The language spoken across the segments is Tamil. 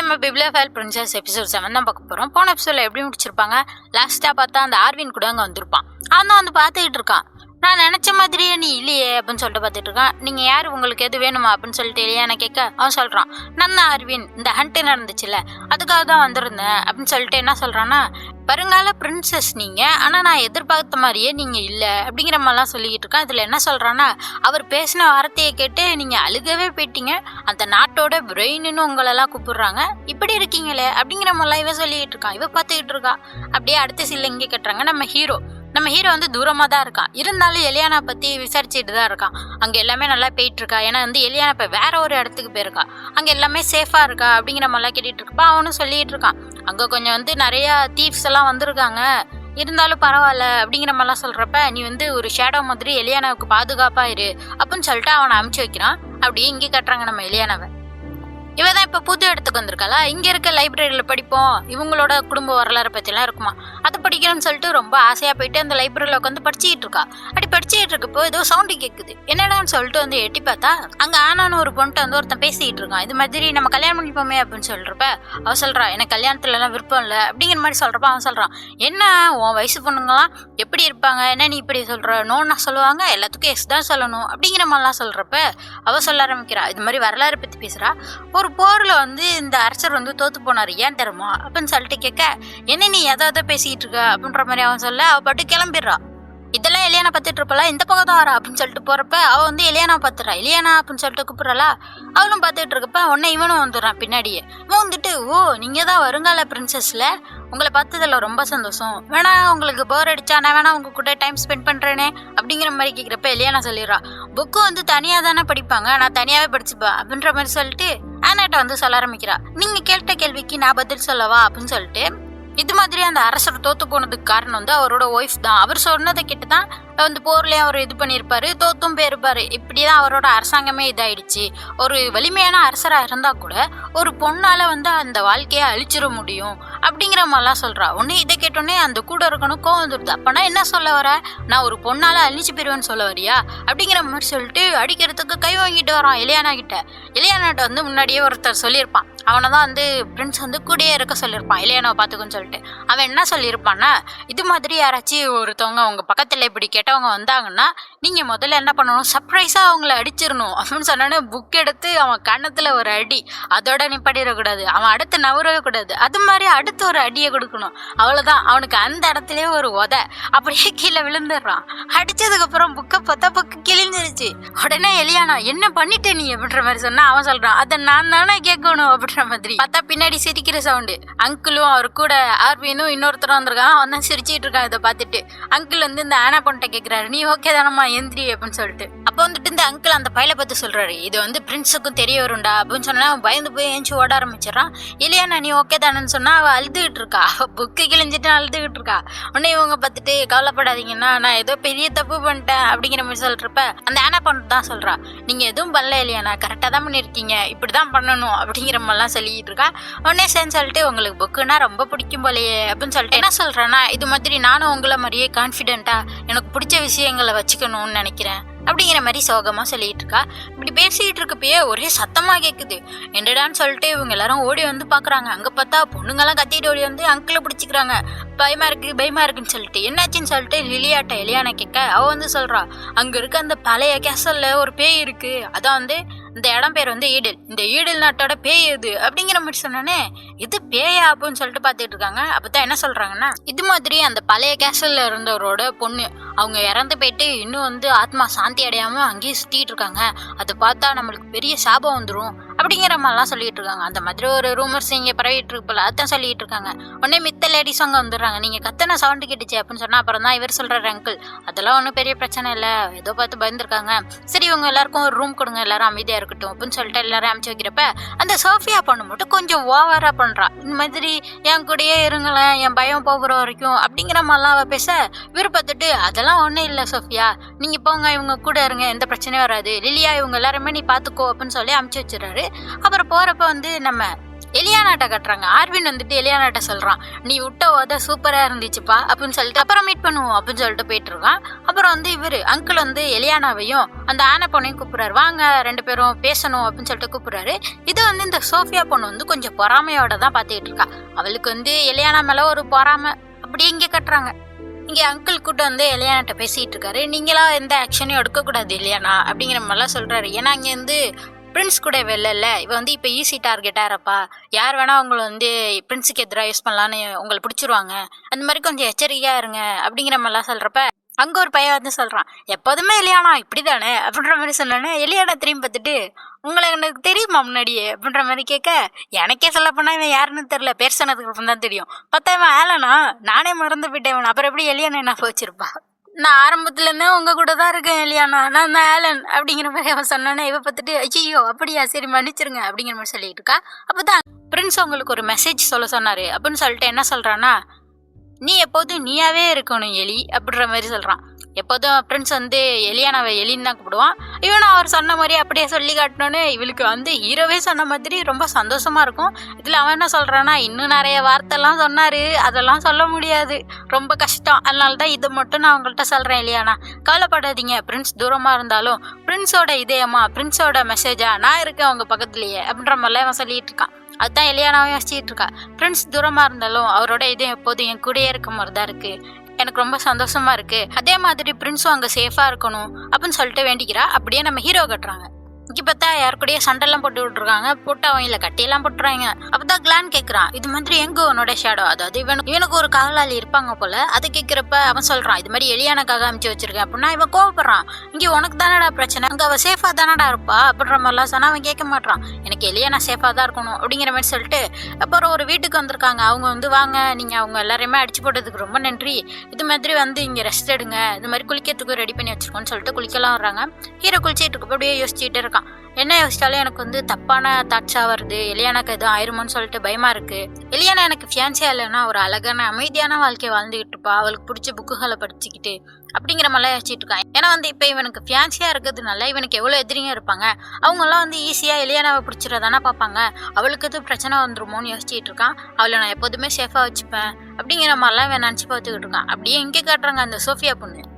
நம்ம பிப்ளியோஃபைல் பிரின்சஸ் எபிசோட் 7 தான் பார்க்க போகிறோம். போன எபிசோடில் எப்படி முடிச்சிருப்பாங்க, லாஸ்ட்டாக பார்த்தா அந்த ஆர்வின் கூட அங்கே வந்திருப்பான். அவன் தான் வந்து பார்த்துக்கிட்டு இருக்கான். நான் நினச்ச மாதிரியே நீ இல்லையே அப்படின்னு சொல்லிட்டு பார்த்துட்டு இருக்கான். நீங்கள் யார், உங்களுக்கு எது வேணுமா அப்படின்னு சொல்லிட்டு இல்லையா நான் கேட்க அவன் சொல்கிறான், நான் தான் ஆர்வின், இந்த ஹண்ட்டு நடந்துச்சுல அதுக்காக தான் வந்திருந்தேன் அப்படின்னு சொல்லிட்டு என்ன சொல்கிறான்னா, வருங்கால பிரின்சஸ் நீங்கள், ஆனால் நான் எதிர்பார்த்த மாதிரியே நீங்கள் இல்லை அப்படிங்கிற மாதிரிலாம் சொல்லிக்கிட்டு இருக்கான். இதில் என்ன சொல்கிறான்னா, அவர் பேசின வார்த்தையை கேட்டு நீங்கள் அழுகவே போயிட்டீங்க, அந்த நாட்டோட பிரெயின்னு உங்களெல்லாம் கூப்பிடுறாங்க, இப்படி இருக்கீங்களே அப்படிங்கிற மாதிரிலாம் இவன் சொல்லிக்கிட்டு இருக்கான். இவ பார்த்துக்கிட்டு இருக்கா. அப்படியே அடுத்த சீனில் இங்கே கட்டுறாங்க. நம்ம ஹீரோ வந்து தூரமாக தான் இருக்கான். இருந்தாலும் எலியானா பற்றி விசாரிச்சுட்டு தான் இருக்கான். அங்கே எல்லாமே நல்லா போயிட்டு இருக்கா. ஏன்னா வந்து எலியானா இப்போ வேற ஒரு இடத்துக்கு போயிருக்கா. அங்கே எல்லாமே சேஃபாக இருக்கா அப்படிங்கிற மாதிரிலாம் கேட்டுட்டு இருக்கப்பா அவனும் சொல்லிட்டு இருக்கான். அங்கே கொஞ்சம் வந்து நிறையா தீவ்ஸ் எல்லாம் வந்திருக்காங்க, இருந்தாலும் பரவாயில்ல அப்படிங்கிற மாதிரிலாம் சொல்கிறப்ப, நீ வந்து ஒரு ஷேடோ மாதிரி எலியானாவுக்கு பாதுகாப்பாக இரு அப்படின்னு சொல்லிட்டு அவனை அமுச்சு வைக்கிறான். அப்படியே இங்கே கட்டுறாங்க நம்ம எலியானாவை. இவ தான் இப்போ புது இடத்துக்கு வந்திருக்காளா. இங்கே இருக்க லைப்ரரியில் படிப்போம், இவங்களோட குடும்ப வரலாறு பற்றிலாம் இருக்குமா, அதை படிக்கணும்னு சொல்லிட்டு ரொம்ப ஆசையாக போயிட்டு அந்த லைப்ரரியில் உட்காந்து படிச்சுக்கிட்டு இருக்கா. அப்படி படிச்சுக்கிட்டு இருக்கப்போ ஏதோ சவுண்டு கேட்குது. என்னடான்னு சொல்லிட்டு வந்து எட்டி பார்த்தா அங்கே ஆனான்னு ஒரு பொண்ணுட்டு வந்து ஒருத்தன் பேசிக்கிட்டு இருக்கான். இது மாதிரி நம்ம கல்யாணம் பண்ணிப்போமே அப்படின்னு சொல்கிறப்ப அவள் சொல்கிறா, எனக்கு கல்யாணத்துலலாம் விருப்பம் இல்லை அப்படிங்கிற மாதிரி சொல்கிறப்ப அவன் சொல்கிறான், என்ன உன் வயசு பொண்ணுங்களாம் எப்படி இருப்பாங்க, என்ன நீ இப்படி சொல்கிற, நோன்னா சொல்லுவாங்க, எல்லாத்துக்கும் எஸ் தான் சொல்லணும் அப்படிங்கிற மாதிரிலாம் சொல்கிறப்ப அவள் சொல்ல ஆரம்பிக்கிறா. இது மாதிரி வரலாறு பற்றி பேசுகிறா. ஒரு போரில் வந்து இந்த அரசர் வந்து தோத்து போனார், ஏன் தருமா அப்படின்னு சொல்லிட்டு கேட்க, என்ன நீ எதை பேசிக்கிட்டு இருக்க அப்படின்ற மாதிரி அவன் சொல்ல அவள் பாட்டு கிளம்பிடுறா. இதெல்லாம் எலியானா பார்த்துட்டு இருப்பாளா, இந்த பக்கம் தான் வரா அப்படின்னு சொல்லிட்டு போகிறப்ப அவள் வந்து எலியானா பார்த்துறா. எலியானா அப்படின்னு சொல்லிட்டு கூப்பிட்றாளா. அவளும் பார்த்துட்டு இருக்கப்ப உடனே இவனும் வந்துடுறான் பின்னாடியே. இவன் வந்துட்டு, ஓ நீங்கள் தான் வருங்கால பிரின்சஸில், உங்களை பார்த்ததில்ல ரொம்ப சந்தோஷம், வேணா உங்களுக்கு போர் அடிச்சா நான் வேணா உங்க கூட டைம் ஸ்பெண்ட் பண்ணுறேனே அப்படிங்கிற மாதிரி கேட்குறப்ப எலியானா சொல்லிடுறா, புக்கு வந்து தனியாக தானே படிப்பாங்க, நான் தனியாகவே படிச்சுப்பேன் அப்படின்ற மாதிரி சொல்லிட்டு ஆனாட்ட வந்து சொல்ல ஆரம்பிக்கிறா. நீங்கள் கேட்ட கேள்விக்கு நான் பதில் சொல்லவா அப்படின்னு சொல்லிட்டு, இது மாதிரி அந்த அரசர் தோத்து போனதுக்கு காரணம் வந்து அவரோட ஒய்ஃப் தான். அவர் சொன்னதை கிட்ட தான் வந்து போர்லேயும் அவர் இது பண்ணியிருப்பாரு, தோத்தும் போயிருப்பாரு. இப்படிதான் அவரோட அரசாங்கமே இதாயிடுச்சு. ஒரு வலிமையான அரசராக இருந்தால் கூட ஒரு பொண்ணால் வந்து அந்த வாழ்க்கையை அழிச்சிட முடியும் அப்படிங்கிற மாதிரிலாம் சொல்கிறா. ஒன்று இதை கேட்டோன்னே அந்த கூட இருக்கணும் கோவம் வந்துடுது. அப்போனா என்ன சொல்ல வர, நான் ஒரு பொண்ணால் அழிச்சு போயிடுவேன்னு சொல்ல வரியா அப்படிங்கிற மாதிரி சொல்லிட்டு அடிக்கிறதுக்கு கை வாங்கிட்டு வரான் எலியானா கிட்ட. எலியானாட்ட வந்து முன்னாடியே ஒருத்தர் சொல்லியிருப்பான், அவனை தான் வந்து பிரின்ஸ் வந்து கூடயே இருக்க சொல்லியிருப்பான் எலியானாவை பார்த்துக்குன்னு சொல்லிட்டு. அவன் என்ன சொல்லியிருப்பான்னா, இது மாதிரி யாராச்சும் ஒருத்தவங்க அவங்க பக்கத்தில் இப்படி கேட்டவங்க வந்தாங்கன்னா நீங்கள் முதல்ல என்ன பண்ணணும், சர்ப்ரைஸாக அவங்கள அடிச்சிடணும் அப்படின்னு சொன்னோன்னே புக் எடுத்து அவன் கன்னத்தில் ஒரு அடி, அதோட நிப்பாட்டிடக்கூடாது, அவன் அடுத்து நவரவே கூடாது, அது மாதிரி அடுத்து ஒரு அடியை கொடுக்கணும், அவ்வளோதான். அவனுக்கு அந்த இடத்துலேயே ஒரு உதை, அப்படியே கீழே விழுந்துடுறான். அடித்ததுக்கப்புறம் புக்கை பார்த்தா புக்கு கிழிஞ்சிருச்சு. உடனே எலியானா, என்ன பண்ணிட்டே நீ அப்படின்ற மாதிரி சொன்னா அவன் சொல்கிறான், அதை நான் தானே கேட்கணும் அப்படின்ற மாதிரி. பார்த்தா பின்னாடி சிரிக்கிற சவுண்டு. அங்கிளும் அவர் கூட ஆர்வினும் இன்னொருத்தரும் வந்திருக்கான். அவன் தான் சிரிச்சிட்டு இருக்கான். இதை பார்த்துட்டு அங்கிள் வந்து இந்த ஆனா பொண்ணை கேட்குறாரு, நீ ஓகே தானம்மா எந்திரி அப்படின்னு சொல்லிட்டு. அப்போ வந்துட்டு இந்த அங்கிள் அந்த பையலை பார்த்து சொல்கிறாரு, இது வந்து பிரின்ஸுக்கும் தெரிய வரும்டா அப்படின்னு சொன்னா அவன் பயந்து போய் ஏஞ்சி ஓட ஆரம்பிச்சிடறான். இல்லையா நீ ஓகே தானேன்னு சொன்னா அவள் அழுதுகிட்டு இருக்கா, புக்கு கிழிஞ்சிட்டு அழுதுகிட்டு இருக்கா. உடனே இவங்க பார்த்துட்டு, கவலைப்படாதீங்கன்னா நான் ஏதோ பெரிய தப்பு பண்ணிட்டேன் அப்படிங்கிற மாதிரி சொல்கிறப்ப அந்த ஆனா பொண்ணு தான் சொல்கிறா, நீங்கள் எதுவும் பண்ணல இல்லையாண்ணா, கரெக்டாக தான் பண்ணியிருக்கீங்க, இப்படி தான் பண்ணணும் அப்படிங்கிற மாதிரிலாம் சொல்லிக்கிட்டு இருக்கா. உடனே சேர்ந்து சொல்லிட்டு, உங்களுக்கு புக்குன்னா ரொம்ப பிடிக்கும் போலையே அப்படின்னு சொல்லிட்டு என்ன சொல்கிறேன்னா, இது மாதிரி நானும் உங்களை மாதிரியே கான்ஃபிடென்ட்டாக எனக்கு பிடிச்ச விஷயங்களை வச்சுக்கணும்னு நினைக்கிறேன் அப்படிங்கிற மாதிரி சோகமாக சொல்லிகிட்டு இருக்கா. இப்படி பேசிக்கிட்டு இருக்கப்பயே ஒரே சத்தமாக கேட்குது. என்னடான்னு சொல்லிட்டு இவங்க எல்லாரும் ஓடி வந்து பார்க்குறாங்க. அங்கே பார்த்தா பொண்ணுங்கெல்லாம் கத்திட்டு ஓடி வந்து அங்கிளை பிடிச்சிக்கிறாங்க. பயமாக இருக்குன்னு சொல்லிட்டு என்னாச்சுன்னு சொல்லிட்டு எலியானா கேட்க அவள் வந்து சொல்கிறா, அங்கே இருக்க அந்த பழைய கேசலில் ஒரு பேய் இருக்குது, அதான் வந்து இந்த இடம் பேர் வந்து ஈடில், இந்த ஈடில் நாட்டோட பேய் எது அப்படிங்கிற மாதிரி சொன்னோன்னே, இது பேயா அப்படின்னு சொல்லிட்டு பார்த்துட்டு இருக்காங்க. அப்போ தான் என்ன சொல்கிறாங்கன்னா, இது மாதிரி அந்த பழைய கேசலில் இருந்தவரோட பொண்ணு அவங்க இறந்து போயிட்டு இன்னும் வந்து ஆத்மா சாந்தி அடையாமல் அங்கேயே சுற்றிட்டு இருக்காங்க, அதை பார்த்தா நம்மளுக்கு பெரிய சாபம் வந்துடும் அப்படிங்கிற மாதிரிலாம் சொல்லிட்டு இருக்காங்க. அந்த மாதிரி ஒரு ரூமர்ஸ் இங்கே பரவிட்டு இருக்கு போல, அதான் சொல்லிட்டு இருக்காங்க. உடனே மித்த லேடிஸ் அங்கே வந்துடுறாங்க. நீங்கள் கத்தனை சவுண்டு கேட்டுச்சு அப்படின்னு சொன்னால் அப்புறம் தான் இவர் சொல்கிறார், அங்கிள் அதெல்லாம் ஒன்றும் பெரிய பிரச்சனை இல்லை, ஏதோ பார்த்து பயந்துருக்காங்க, சரி இவங்க எல்லாருக்கும் ஒரு ரூம் கொடுங்க, எல்லாரும் அமைதியாக இருக்கட்டும் அப்படின்னு சொல்லிட்டு எல்லாரும் அனுப்பிச்சு வைக்கிறப்ப அந்த சோஃபியா பொண்ணு மட்டும் கொஞ்சம் ஓவராக பண்ணுறா. இந்த மாதிரி என் கூடயே இருங்களேன், என் பயம் போகிற வரைக்கும் அப்படிங்கிற மாதிரிலாம் அவள் பேச இவர் பார்த்துட்டு, அதெல்லாம் ஒன்றும் இல்லை சோஃபியா, நீங்கள் போங்க, இவங்க கூட இருங்க, எந்த பிரச்சனையும் வராது, லிலியா இவங்க எல்லாருமே நீ பார்த்துக்கோ அப்படின்னு சொல்லி அனுப்பிச்சு வச்சிடறாரு. அப்புறம் போகிறப்ப வந்து நம்ம எலியானாட்ட கட்டுறாங்க. ஆர்வின் வந்துட்டு எலியானாட்ட சொல்றான், நீ விட்ட ஓத சூப்பரா இருந்துச்சுப்பா அப்படின்னு சொல்லிட்டு அப்புறம் மீட் பண்ணுவோம் அப்படின்னு சொல்லிட்டு போயிட்டு இருக்கான். அப்புறம் வந்து இவரு அங்கிள் வந்து எலியானாவையும் அந்த ஆனை பொண்ணையும் கூப்பிடுறாரு, வாங்க 2 பேரும் பேசணும் அப்படின்னு சொல்லிட்டு கூப்பிடுறாரு. இது வந்து இந்த சோஃபியா பொண்ணு வந்து கொஞ்சம் பொறாமையோட தான் பார்த்துக்கிட்டு இருக்கா. அவளுக்கு வந்து எலியானா மேல ஒரு பொறாமை. அப்படியே இங்கே கட்டுறாங்க. இங்கே அங்கிள் கூட்ட வந்து எலியானாட்ட பேசிட்டு இருக்காரு. நீங்களா எந்த ஆக்ஷனையும் எடுக்கக்கூடாது இல்லையானா அப்படிங்கிற மாதிரிலாம் சொல்றாரு. ஏன்னா இங்கே வந்து பிரின்ஸ் கூட வெளில இவ வந்து இப்போ ஈஸி டார்கெட்டாக இருப்பா, யார் வேணா உங்களை வந்து பிரின்ஸுக்கு எதிராக யூஸ் பண்ணலான்னு உங்களை பிடிச்சிருவாங்க, அந்த மாதிரி கொஞ்சம் எச்சரிக்கையாக இருங்க அப்படிங்கிற மாதிரிலாம் சொல்கிறப்ப அங்கே ஒரு பையன் வந்து சொல்கிறான், எப்போதுமே எலியானா இப்படி தானே அப்படின்ற மாதிரி சொன்னோன்னே எலியானா திரும்பி பார்த்துட்டு, உங்களை எனக்கு தெரியுமா முன்னாடியே அப்படின்ற மாதிரி கேட்க, எனக்கே சொல்ல போனால் இவன் யாருன்னு தெரில, பேர் சொன்னதுக்கு அப்புறம் தான் தெரியும். பார்த்தா இவன் ஆலனா, நானே மறந்து போயிட்டேன், அப்புறம் எப்படி எலியானா என்ன வச்சிருப்பா, நான் ஆரம்பத்துலேருந்தே உங்கள் கூட தான் இருக்கேன் எலியானா, நான் தான் ஆலன் அப்படிங்கிற மாதிரி அவன் சொன்னானே இவ பார்த்துட்டு, ஐயோ அப்படியா சரி மன்னிச்சிருங்க அப்படிங்கிற மாதிரி சொல்லிட்டு இருக்கா. அப்போ தான் பிரின்ஸ் உங்களுக்கு ஒரு மெசேஜ் சொல்ல சொன்னார் அப்படின்னு சொல்லிட்டு என்ன சொல்கிறான்னா, நீ எப்போதும் நீயாவே இருக்கணும் எலி அப்படின்ற மாதிரி சொல்கிறான். எப்போதும் பிரின்ஸ் வந்து எலியானாவை எலின்னு தான் கூப்பிடுவான். இவனும் அவர் சொன்ன மாதிரி அப்படியே சொல்லி காட்டினோன்னு இவளுக்கு வந்து ஹீரோவே சொன்ன மாதிரி ரொம்ப சந்தோஷமாக இருக்கும். இதில் அவன் என்ன சொல்கிறான்னா, இன்னும் நிறைய வார்த்தைலாம் சொன்னார், அதெல்லாம் சொல்ல முடியாது, ரொம்ப கஷ்டம், அதனால தான் இதை மட்டும் நான் உங்கள்கிட்ட சொல்கிறேன் எலியானா, கவலைப்படாதீங்க, பிரின்ஸ் தூரமாக இருந்தாலும் பிரின்ஸோட இதயமா பிரின்ஸோட மெசேஜா நான் இருக்கேன் உங்கள் பக்கத்துலேயே அப்படின்ற மாதிரிலாம் அவன் சொல்லிட்டு இருக்கான். அதுதான் எலியானாவே யோசிச்சுட்டு இருக்கா. பிரின்ஸ் தூரமாக இருந்தாலும் அவரோட இதயம் எப்போதும் என் கூடயே இருக்க மாதிரி தான் இருக்குது, எனக்கு ரொம்ப சந்தோஷமா இருக்கு, அதே மாதிரி பிரின்ஸும் அங்கே சேஃபாக இருக்கணும் அப்படின்னு சொல்லிட்டு வேண்டிக்கிறா. அப்படியே நம்ம ஹீரோ கட்டுறாங்க. இங்கே பார்த்தா யாரு கூடயே சண்டைலாம் போட்டு விட்டுருக்காங்க, போட்டு அவன் இல்லை கட்டியெல்லாம் போட்டுறாங்க. அப்போதான் கிளான் கேட்குறான், இது மாதிரி எங்க உன்னோட ஷேடோ, அதாவது இவனுக்கு ஒரு காவலாளி இருப்பாங்க போல. அதை கேட்குறப்ப அவன் சொல்கிறான், இது மாதிரி எலியானாக்காக அமுச்சு வச்சிருக்கேன் அப்படின்னா இவன் கோவப்படுறான், இங்கே உனக்கு தானடா பிரச்சனை, அங்கே அவள் சேஃபாக தானடா இருப்பா அப்படின்ற மாதிரிலாம் சொன்னால் அவன் கேட்க மாட்டான், எனக்கு எலியானா சேஃபாக தான் இருக்கணும் அப்படிங்கிற மாதிரி சொல்லிட்டு அப்புறம் ஒரு வீட்டுக்கு வந்திருக்காங்க. அவங்க வந்து வாங்க, நீங்கள் அவங்க எல்லாரையுமே அடிச்சு போட்டதுக்கு ரொம்ப நன்றி, இது மாதிரி வந்து இங்கே ரெஸ்ட் எடுங்க, இது மாதிரி குளிக்கிறதுக்கு ரெடி பண்ணி வச்சிருக்கோன்னு சொல்லிட்டு குளிக்கலாம் வர்றாங்க. ஹீரோ குளிச்சிட்டு இருக்க அப்படியே யோசிச்சுட்டே இருக்கான். என்ன யோசிச்சாலும் எனக்கு வந்து தப்பான தாட்ஸாக வருது, எலியானாக்கு எதுவும் ஆயிருமோன்னு சொல்லிட்டு பயமா இருக்கு. எலியானா எனக்கு ஃபியான்சியா இல்லைன்னா ஒரு அழகான அமைதியான வாழ்க்கையை வாழ்ந்துகிட்டு இருப்பா, அவளுக்கு பிடிச்ச புக்குகளை படிச்சுக்கிட்டு அப்படிங்கிற மாதிரிலாம் யோசிச்சுட்டு இருக்கான். ஏன்னா வந்து இப்போ இவனுக்கு ஃபியான்சியா இருக்கிறதுனால இவனுக்கு எவ்வளோ எதிரிங்க இருப்பாங்க, அவங்கெல்லாம் வந்து ஈஸியாக எலியானாவை பிடிச்சிடதானே பார்ப்பாங்க, அவளுக்கு எதுவும் பிரச்சனை வந்துருமோன்னு யோசிச்சுட்டு இருக்கான். அவளை நான் எப்போதுமே சேஃபாக வச்சுப்பேன் அப்படிங்கிற மாதிரிலாம் இவன் நினச்சி பார்த்துக்கிட்டு இருக்கான். அப்படியே இங்கே காட்டுறாங்க அந்த சோஃபியா பொண்ணு.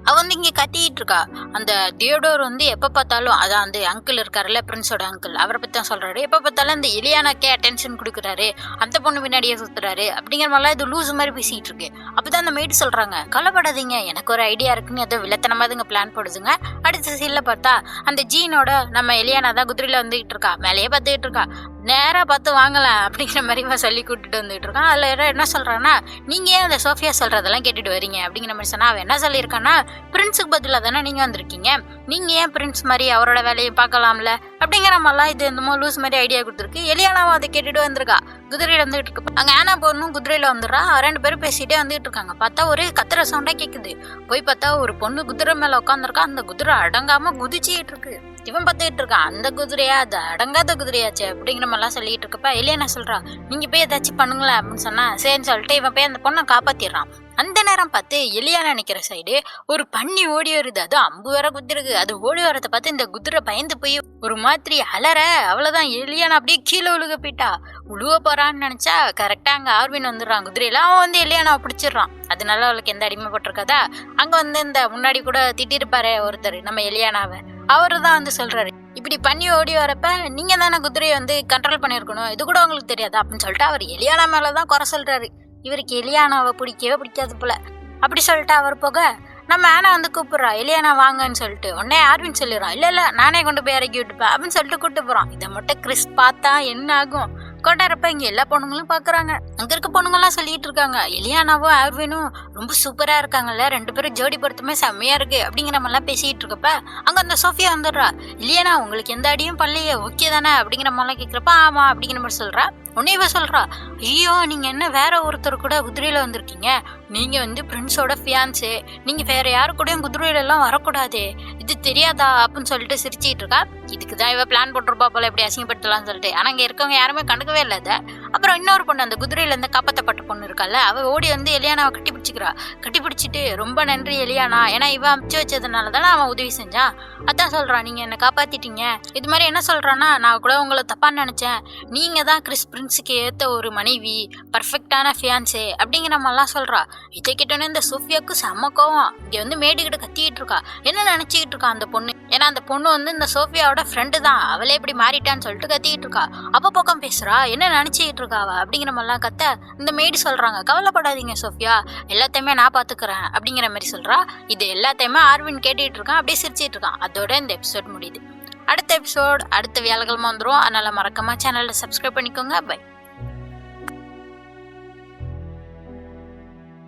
அவள் வந்து இங்கே கட்டிக்கிட்டு இருக்கா. அந்த தியோடோர் வந்து எப்போ பார்த்தாலும், அதான் அந்த அங்கிள் இருக்காருல்ல பிரின்ஸோட அங்கிள், அவரை பற்றி தான் சொல்கிறாரு, எப்போ பார்த்தாலும் அந்த எலியானாக்கே அட்டென்ஷன் கொடுக்குறாரு, அந்த பொண்ணு பின்னாடியே சுற்றுறாரு அப்படிங்கிற மாதிரிலாம் இது லூஸ் மாதிரி பேசிகிட்டு இருக்கு. அப்போ தான் அந்த மெய்டு சொல்கிறாங்க, கவலைப்படாதீங்க, எனக்கு ஒரு ஐடியா இருக்குன்னு ஏதோ வில்லத்தனமாக இதுங்க பிளான் போடுதுங்க. அடுத்த சீனில் பார்த்தா அந்த ஜீனோட நம்ம எலியானா தான் குதிரையில் வந்துகிட்டு இருக்கா, மேலேயே பார்த்துக்கிட்டு இருக்கா. நேராக பார்த்து வாங்கலாம் அப்படிங்கிற மாதிரி இவன் சொல்லி கூட்டிட்டு வந்துட்டு இருக்கான். அதில் என்ன சொல்கிறான்னா, நீங்கள் ஏன் அந்த சோஃபியா சொல்கிறதெல்லாம் கேட்டுட்டு வரீங்க அப்படிங்கிற மாதிரி சொன்னால் அவன் என்ன சொல்லியிருக்கான்னா, பிரின்ஸுக்கு பதிலாக தானே நீங்கள் வந்திருக்கீங்க, நீங்கள் ஏன் பிரின்ஸ் மாதிரி அவரோட வேலையை பார்க்கலாம்ல அப்படிங்கிற மாதிரிலாம் இது இந்த மாதிரி லூஸ் மாதிரி ஐடியா கொடுத்துருக்கு. எலியானாவும் அதை கேட்டுட்டு வந்திருக்கா, குதிரையில் வந்துட்டு இருக்கு. அங்கே ஆனா பொண்ணும் குதிரையில் வந்துடுறா. 2 பேரும் பேசிகிட்டே வந்துட்டு இருக்காங்க. பார்த்தா ஒரு கத்துற சவுண்டாக கேட்குது. போய் பார்த்தா ஒரு பொண்ணு குதிரை மேலே உட்காந்துருக்கா. அந்த குதிரை அடங்காமல் குதிச்சிட்டு இருக்கு. இவன் பார்த்துக்கிட்டு இருக்கான், அந்த குதிரையா, அது அடங்காத குதிரையாச்சு அப்படிங்கிற மாதிரிலாம் சொல்லிட்டு இருக்கப்ப எலியானா சொல்றா, நீங்க போய் ஏதாச்சும் பண்ணுங்களேன் அப்படின்னு சொன்னா சரின்னு சொல்லிட்டு இவன் போய் அந்த பொண்ணை காப்பாத்திடுறான். அந்த நேரம் பார்த்து எலியானா நிக்கிற சைடு ஒரு பன்னி ஓடி வருது. அது அம்பு வேற குதிருக்கு. அது ஓடி வரதை பார்த்து இந்த குதிரை பயந்து போய் ஒரு மாதிரி அலற. அவ்வளவுதான், எலியானா அப்படியே கீழே உழுக போயிட்டா. உழுவ போறான்னு நினைச்சா கரெக்டா அங்க ஆர்வின் வந்துடுறான் குதிரையில. அவன் வந்து எலியானாவை பிடிச்சிடுறான். அதனால அவளுக்கு எந்த அடிமைப்பட்டிருக்காதா. அங்க வந்து இந்த முன்னாடி கூட திட்டிருப்பாரு ஒருத்தர் நம்ம எலியானாவை, அவரு தான் வந்து சொல்றாரு, இப்படி பண்ணி ஓடி வரப்ப நீங்க தானே குதிரையை வந்து கண்ட்ரோல் பண்ணிருக்கணும், இது கூட உங்களுக்கு தெரியாதா அப்படின்னு சொல்லிட்டு அவர் எலியானா மேலதான் குறை சொல்றாரு. இவருக்கு எலியானாவை பிடிக்கவே பிடிக்காது போல. அப்படி சொல்லிட்டு அவர் போக நம்ம ஆனா வந்து கூப்பிடுறா, எலியானா வாங்கன்னு சொல்லிட்டு. உடனே ஆர்வின் சொல்லிடுறான், இல்ல நானே கொண்டு போய் இறக்கி விட்டுப்பேன் அப்படின்னு சொல்லிட்டு கூப்பிட்டு போறான். இதை மட்டும் கிறிஸ் பார்த்தா என்ன ஆகும், கொண்டாடுறப்ப இங்க எல்லா பொண்ணுங்களும் பாக்குறாங்க. அங்க இருக்க பொண்ணுங்கெல்லாம் சொல்லிட்டு இருக்காங்க, எலியானாவும் ஆர்வினும் ரொம்ப சூப்பரா இருக்காங்கல்ல, 2 பேரும் ஜோடி பொருத்தமே செம்மையா இருக்கு அப்படிங்கிற மாதிரிலாம் பேசிட்டு இருக்கப்ப அங்க அந்த சோஃபியா வந்துடுறா. இல்லையானா உங்களுக்கு எந்த அடியும் பள்ளியே ஓகே தானே அப்படிங்கிற மாதிரிலாம் கேட்குறப்ப ஆமா அப்படிங்கிற மாதிரி சொல்றா. உடனே இவ சொல்றா, ஐயோ நீங்க என்ன வேற ஒருத்தர் கூட குதிரையில வந்திருக்கீங்க, நீங்க வந்து பிரின்ஸோட ஃபியான்ஸு, நீங்க வேற யாரு கூடயும் குதிரையில எல்லாம் வரக்கூடாது, இது தெரியாதா அப்படின்னு சொல்லிட்டு சிரிச்சிட்டு இருக்கா. இதுக்குதான் இவ பிளான் போட்டிருப்பா போல எப்படி அசிங்கப்படுத்தலாம்னு சொல்லிட்டு. ஆனா இங்க இருக்கவங்க யாருமே கண்டுக்கவே இல்லை. அப்புறம் இன்னொரு பொண்ணு அந்த குதிரையிலேருந்து காப்பாற்றப்பட்ட பொண்ணு இருக்கால, அவள் ஓடி வந்து எலியானாவை கட்டி பிடிச்சிக்கிறா. கட்டி பிடிச்சிட்டு ரொம்ப நன்றி எலியானா, ஏன்னா இவன் அமுச்சு வச்சதுனால தானே அவன் உதவி செஞ்சான். அதான் சொல்கிறான், நீங்கள் என்னை காப்பாற்றிட்டீங்க. இது மாதிரி என்ன சொல்கிறான்னா, நான் கூட உங்களை தப்பாக நினச்சேன், நீங்கள் தான் கிறிஸ் பிரின்ஸுக்கு ஏற்ற ஒரு மனைவி, பர்ஃபெக்டான ஃபியான்ஸே அப்படிங்கிற மாதிரிலாம் சொல்கிறா. இதை கிட்டோன்னே இந்த சோஃபியாவுக்கு செம்ம கோவம். இங்கே வந்து மேடுகிட்ட கத்திக்கிட்டு இருக்கா. என்ன நினச்சிக்கிட்டு இருக்கா அந்த பொண்ணு? ஏன்னா அந்த பொண்ணு வந்து இந்த சோஃபியாவோட ஃப்ரெண்டு தான், அவளே இப்படி மாறிட்டான்னு சொல்லிட்டு கத்திக்கிட்டு இருக்கா. அப்போ பக்கம் பேசுகிறா, என்ன நினச்சிக்கிட்டு இருக்காவா அப்படிங்கிற மாதிரிலாம் கத்த இந்த மேடு சொல்கிறாங்க, கவலைப்படாதீங்க சோஃபியா, எல்லாத்தையுமே நான் பார்த்துக்கிறேன் அப்படிங்கிற மாதிரி சொல்கிறா. இது எல்லாத்தையுமே ஆர்வின் கேட்டுட்டு இருக்கான், அப்படியே சிரிச்சிட்டு இருக்கான். அதோட இந்த எபிசோட் முடியுது. அடுத்த எபிசோட் அடுத்த வியாழக்கிழமை வந்துடும். அதனால் மறக்காம சேனலில் சப்ஸ்கிரைப் பண்ணிக்கோங்க. பை.